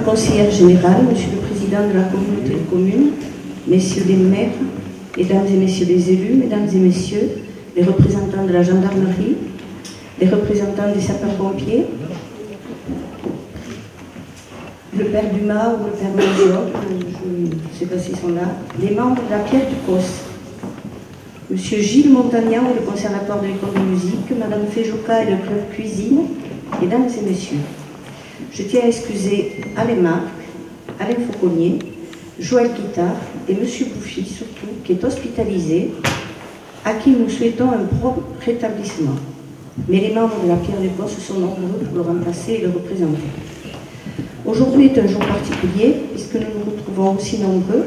conseillère générale, Monsieur le Président de la communauté de communes, Messieurs les maires, Mesdames et Messieurs les élus, Mesdames et Messieurs, les représentants de la gendarmerie, les représentants des sapeurs-pompiers, le père Dumas ou le père Major, je ne sais pas s'ils sont là, les membres de la Pierre du Cos, Monsieur Gilles Montagnan, le conservateur de l'école de musique, Madame Fejoka et le club cuisine, Mesdames et Messieurs. Je tiens à excuser Alain Marc, Alain Fauconnier, Joël Guittard et Monsieur Bouffi, surtout, qui est hospitalisé, à qui nous souhaitons un propre rétablissement. Mais les membres de la Pierre du Cos sont nombreux pour le remplacer et le représenter. Aujourd'hui est un jour particulier, puisque nous nous retrouvons aussi nombreux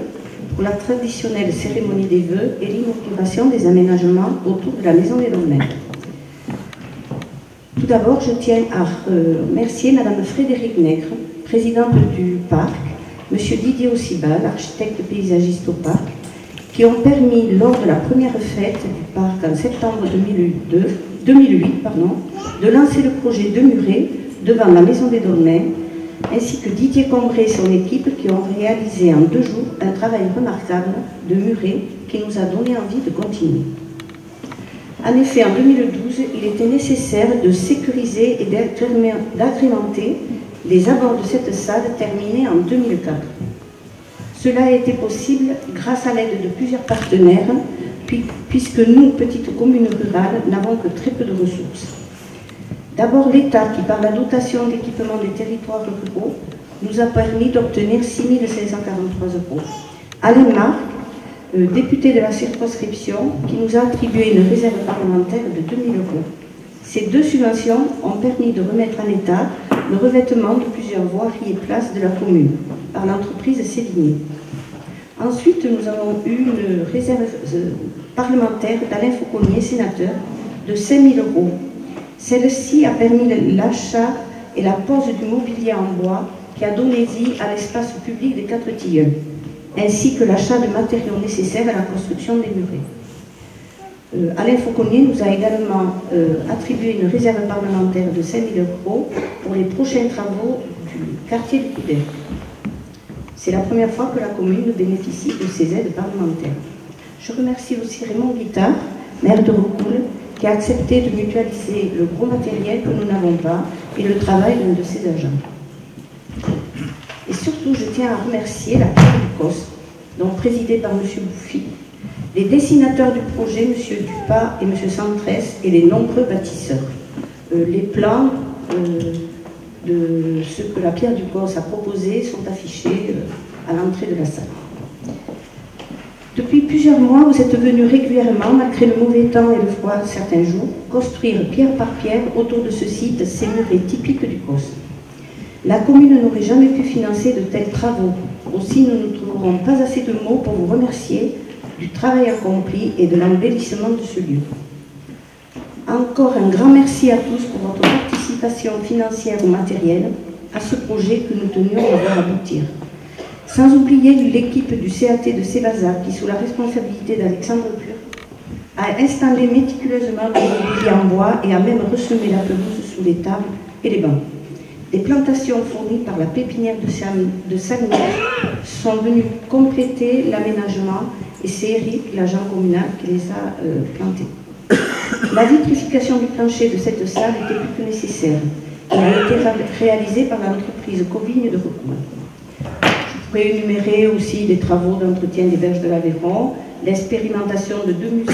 pour la traditionnelle cérémonie des vœux et l'inauguration des aménagements autour de la Maison des Dolmens. Tout d'abord, je tiens à remercier Madame Frédérique Nègre, présidente du parc, Monsieur Didier Ossibal, architecte paysagiste au parc, qui ont permis, lors de la première fête du parc en septembre 2008, de lancer le projet de muret devant la Maison des Dolmens, ainsi que Didier Combré et son équipe qui ont réalisé en 2 jours un travail remarquable de muret qui nous a donné envie de continuer. En effet, en 2012, il était nécessaire de sécuriser et d'agrémenter les abords de cette salle terminée en 2004. Cela a été possible grâce à l'aide de plusieurs partenaires, puisque nous, petites communes rurales, n'avons que très peu de ressources. D'abord, l'État, qui par la dotation d'équipement des territoires ruraux, nous a permis d'obtenir 6 543 €. Alain Marc, député de la circonscription, qui nous a attribué une réserve parlementaire de 2 000 €. Ces 2 subventions ont permis de remettre en état le revêtement de plusieurs voiries et places de la commune par l'entreprise Sévigné. Ensuite, nous avons eu une réserve parlementaire d'Alain Fauconnier, sénateur, de 5 000 €. Celle-ci a permis l'achat et la pose du mobilier en bois qui a donné vie à l'espace public des 4 tilleuls, ainsi que l'achat de matériaux nécessaires à la construction des murets. Alain Fauconnier nous a également attribué une réserve parlementaire de 5 000 € pour les prochains travaux du quartier du Couder. C'est la première fois que la commune bénéficie de ces aides parlementaires. Je remercie aussi Raymond Guittard, maire de Roucoule, qui a accepté de mutualiser le gros matériel que nous n'avons pas et le travail d'un de ses agents. Et surtout, je tiens à remercier la Pierre du Cos, donc présidée par M. Bouffi, les dessinateurs du projet, M. Dupas et M. Santresse, et les nombreux bâtisseurs. Les plans de ce que la Pierre du Cos a proposé sont affichés à l'entrée de la salle. Depuis plusieurs mois, vous êtes venus régulièrement, malgré le mauvais temps et le froid certains jours, construire pierre par pierre autour de ce site ces murets typiques du Cos. La commune n'aurait jamais pu financer de tels travaux. Aussi, nous ne trouverons pas assez de mots pour vous remercier du travail accompli et de l'embellissement de ce lieu. Encore un grand merci à tous pour votre participation financière ou matérielle à ce projet que nous tenions à voir aboutir. Sans oublier l'équipe du CAT de Sébazac qui, sous la responsabilité d'Alexandre Pur, a installé méticuleusement le mobilier en bois et a même ressemé la pelouse sous les tables et les bancs. Les plantations fournies par la pépinière de Salinière sont venues compléter l'aménagement et c'est Eric, l'agent communal, qui les a plantées. La vitrification du plancher de cette salle était plus que nécessaire. Elle a été réalisée par l'entreprise Covigne de Recours. Je pourrais énumérer aussi les travaux d'entretien des berges de l'Aveyron, l'expérimentation de 2 musées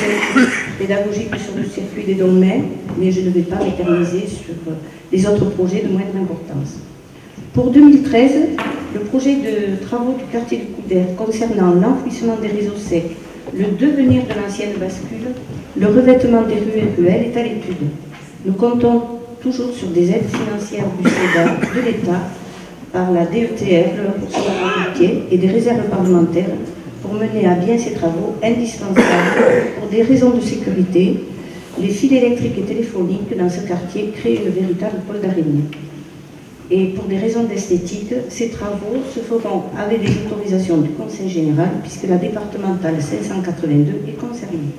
pédagogiques sur le circuit des Dolmens, mais je ne vais pas m'éterniser sur les autres projets de moindre importance. Pour 2013, le projet de travaux du quartier du Couder concernant l'enfouissement des réseaux secs, le devenir de l'ancienne bascule, le revêtement des rues et ruelles est à l'étude. Nous comptons toujours sur des aides financières du SEDA, de l'État, par la DETR, le Haut-Conseil et des réserves parlementaires pour mener à bien ces travaux indispensables pour des raisons de sécurité. Les fils électriques et téléphoniques dans ce quartier créent une véritable pôle d'araignée. Et pour des raisons d'esthétique, ces travaux se feront avec des autorisations du Conseil général puisque la départementale 582 est concernée.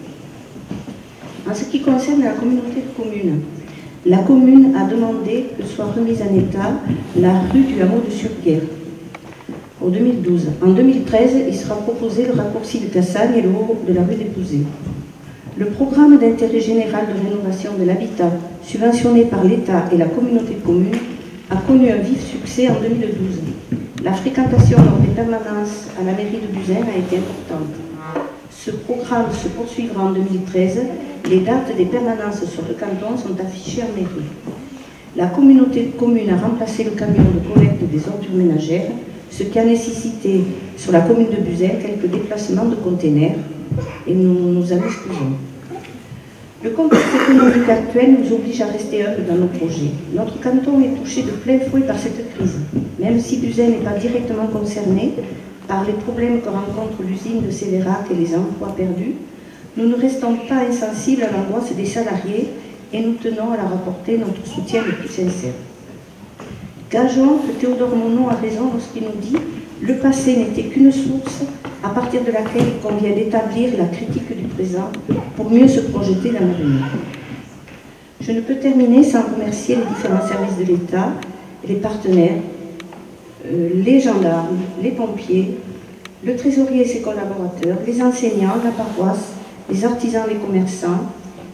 En ce qui concerne la communauté de communes, la commune a demandé que soit remise en état la rue du hameau de Surguerre, en 2012. En 2013, il sera proposé le raccourci de Cassagne et le haut de la rue des Pouzets. Le programme d'intérêt général de rénovation de l'habitat, subventionné par l'État et la communauté de communes, a connu un vif succès en 2012. La fréquentation lors des permanences à la mairie de Buzyn a été importante. Ce programme se poursuivra en 2013. Les dates des permanences sur le canton sont affichées en mairie. La communauté de communes a remplacé le camion de collecte des ordures ménagères, ce qui a nécessité sur la commune de Buzyn quelques déplacements de containers, et nous nous en excusons. Le contexte économique actuel nous oblige à rester humbles dans nos projets. Notre canton est touché de plein fouet par cette crise. Même si Buzyn n'est pas directement concerné par les problèmes que rencontre l'usine de Sévérac et les emplois perdus, nous ne restons pas insensibles à l'angoisse des salariés et nous tenons à leur apporter notre soutien le plus sincère. Gageons que Théodore Monod a raison lorsqu'il nous dit « Le passé n'était qu'une source à partir de laquelle il convient d'établir la critique du présent pour mieux se projeter dans l'avenir. » Je ne peux terminer sans remercier les différents services de l'État, les partenaires, les gendarmes, les pompiers, le trésorier et ses collaborateurs, les enseignants, la paroisse, les artisans, les commerçants,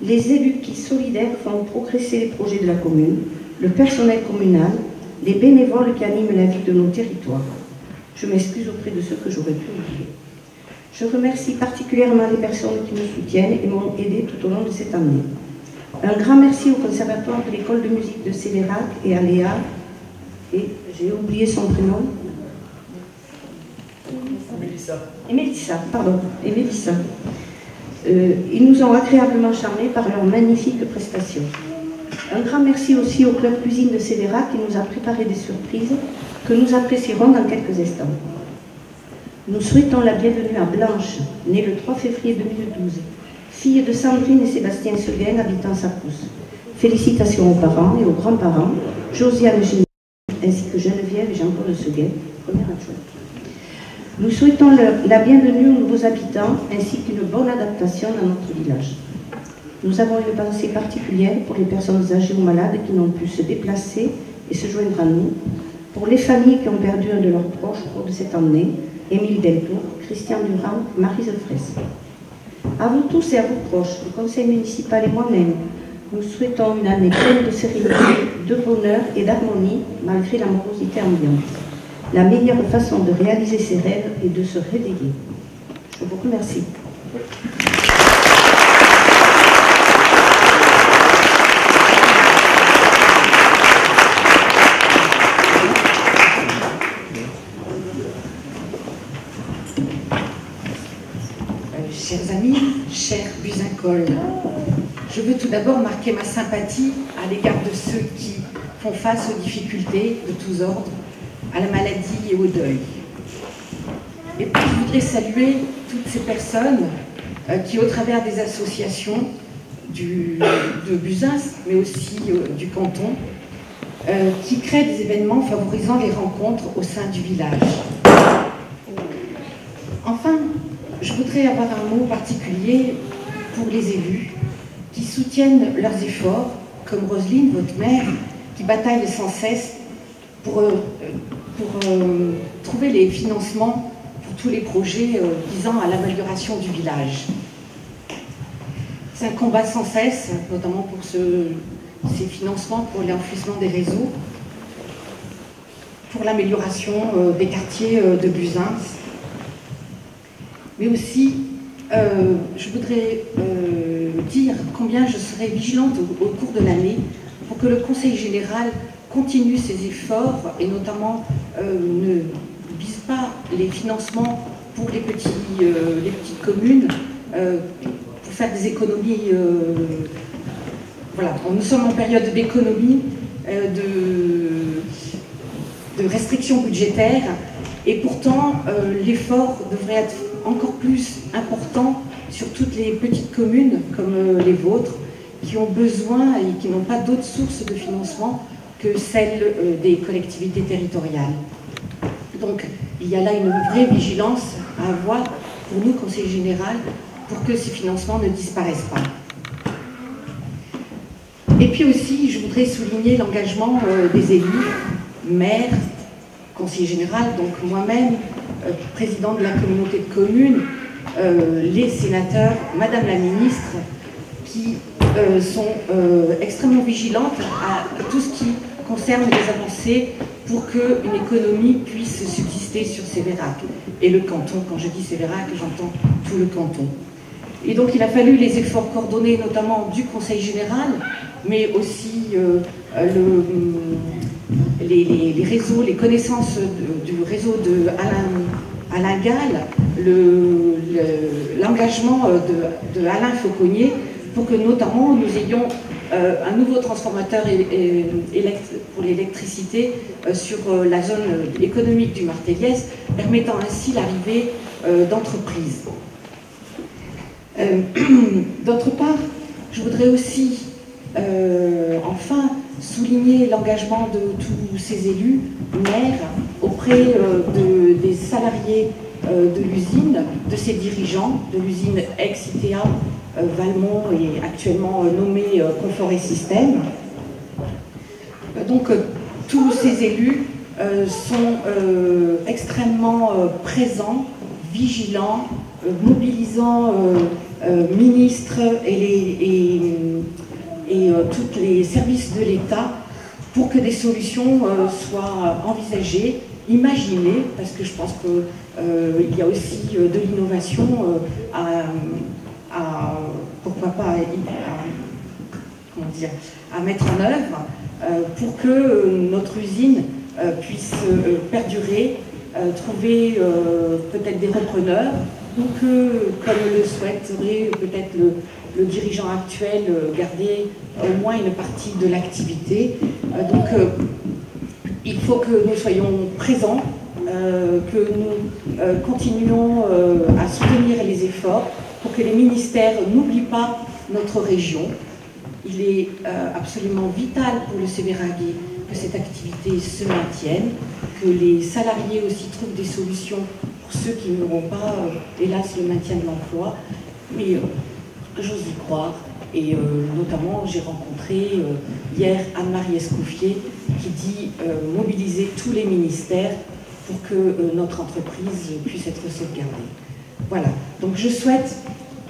les élus qui, solidaires, font progresser les projets de la commune, le personnel communal, les bénévoles qui animent la vie de nos territoires. Je m'excuse auprès de ceux que j'aurais pu oublier. Je remercie particulièrement les personnes qui me soutiennent et m'ont aidé tout au long de cette année. Un grand merci au Conservatoire de l'école de musique de Sévérac et à Léa, et j'ai oublié son prénom. Mélissa, pardon, et Mélissa. Ils nous ont agréablement charmés par leurs magnifiques prestations. Un grand merci aussi au Club Cuisine de Sévérac qui nous a préparé des surprises que nous apprécierons dans quelques instants. Nous souhaitons la bienvenue à Blanche, née le 3 février 2012, fille de Sandrine et Sébastien Seguin, habitant Sapousse. Félicitations aux parents et aux grands-parents, Josiane Gini, ainsi que Geneviève et Jean-Paul Seguin, première adjointe. Nous souhaitons la bienvenue aux nouveaux habitants ainsi qu'une bonne adaptation dans notre village. Nous avons une pensée particulière pour les personnes âgées ou malades qui n'ont pu se déplacer et se joindre à nous, pour les familles qui ont perdu un de leurs proches au cours de cette année, Émile Deltour, Christian Durand, Maryse Fraisse. À vous tous et à vos proches, le conseil municipal et moi-même, nous souhaitons une année pleine de sérénité, de bonheur et d'harmonie malgré la morosité ambiante. La meilleure façon de réaliser ses rêves est de se réveiller. Je vous remercie. Chers amis, chers Buzyncols, je veux tout d'abord marquer ma sympathie à l'égard de ceux qui font face aux difficultés de tous ordres, à la maladie et au deuil. Et puis je voudrais saluer toutes ces personnes qui, au travers des associations de Buzyn, mais aussi du canton, qui créent des événements favorisant les rencontres au sein du village. Enfin, je voudrais avoir un mot particulier pour les élus qui soutiennent leurs efforts, comme Roselyne, votre mère, qui bataille sans cesse pour trouver les financements pour tous les projets visant à l'amélioration du village. C'est un combat sans cesse, notamment pour ces financements pour l'enfouissement des réseaux, pour l'amélioration des quartiers de Buzyn. Mais aussi, je voudrais dire combien je serai vigilante au cours de l'année pour que le Conseil général continue ses efforts et notamment ne vise pas les financements pour les petites communes pour faire des économies. Voilà, nous sommes en période d'économie, de restrictions budgétaires et pourtant l'effort devrait être encore plus important sur toutes les petites communes comme les vôtres qui ont besoin et qui n'ont pas d'autres sources de financement que celles des collectivités territoriales. Donc il y a là une vraie vigilance à avoir pour nous, Conseil général, pour que ces financements ne disparaissent pas. Et puis aussi, je voudrais souligner l'engagement des élus, maires, conseiller général, donc moi-même, président de la communauté de communes, les sénateurs, Madame la ministre, qui sont extrêmement vigilantes à tout ce qui concerne les avancées pour qu'une économie puisse subsister sur Sévérac. Et le canton, quand je dis Sévérac, j'entends tout le canton. Et donc il a fallu les efforts coordonnés, notamment du Conseil général, mais aussi les réseaux, les connaissances du réseau de Alain Gall, l'engagement de Alain Fauconnier, pour que notamment nous ayons un nouveau transformateur pour l'électricité sur la zone économique du Martelliès, permettant ainsi l'arrivée d'entreprises. D'autre part, je voudrais aussi enfin souligner l'engagement de tous ces élus, maires, auprès des salariés de l'usine, de ses dirigeants, de l'usine ex-ITA Valmont et actuellement nommée Confort et Systèmes. Donc tous ces élus sont extrêmement présents, vigilants, mobilisant ministres et tous les services de l'État pour que des solutions soient envisagées, imaginées, parce que je pense qu'il y a aussi de l'innovation pourquoi pas à mettre en œuvre pour que notre usine puisse perdurer, trouver peut-être des repreneurs, ou que, comme le souhaiterait peut-être le dirigeant actuel, garder au moins une partie de l'activité. Donc il faut que nous soyons présents, que nous continuions à soutenir les efforts pour que les ministères n'oublient pas notre région. Il est absolument vital pour le Sévéraguais que cette activité se maintienne, que les salariés aussi trouvent des solutions pour ceux qui n'auront pas, hélas, le maintien de l'emploi. Mais j'ose y croire. Et notamment, j'ai rencontré hier Anne-Marie Escoffier qui dit mobiliser tous les ministères pour que notre entreprise puisse être sauvegardée. Voilà. Donc je souhaite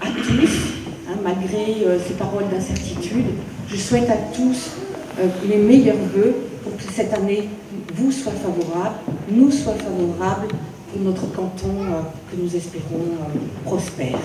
à tous, malgré ces paroles d'incertitude, je souhaite à tous les meilleurs vœux pour que cette année vous soit favorable, nous soit favorable pour notre canton que nous espérons prospère.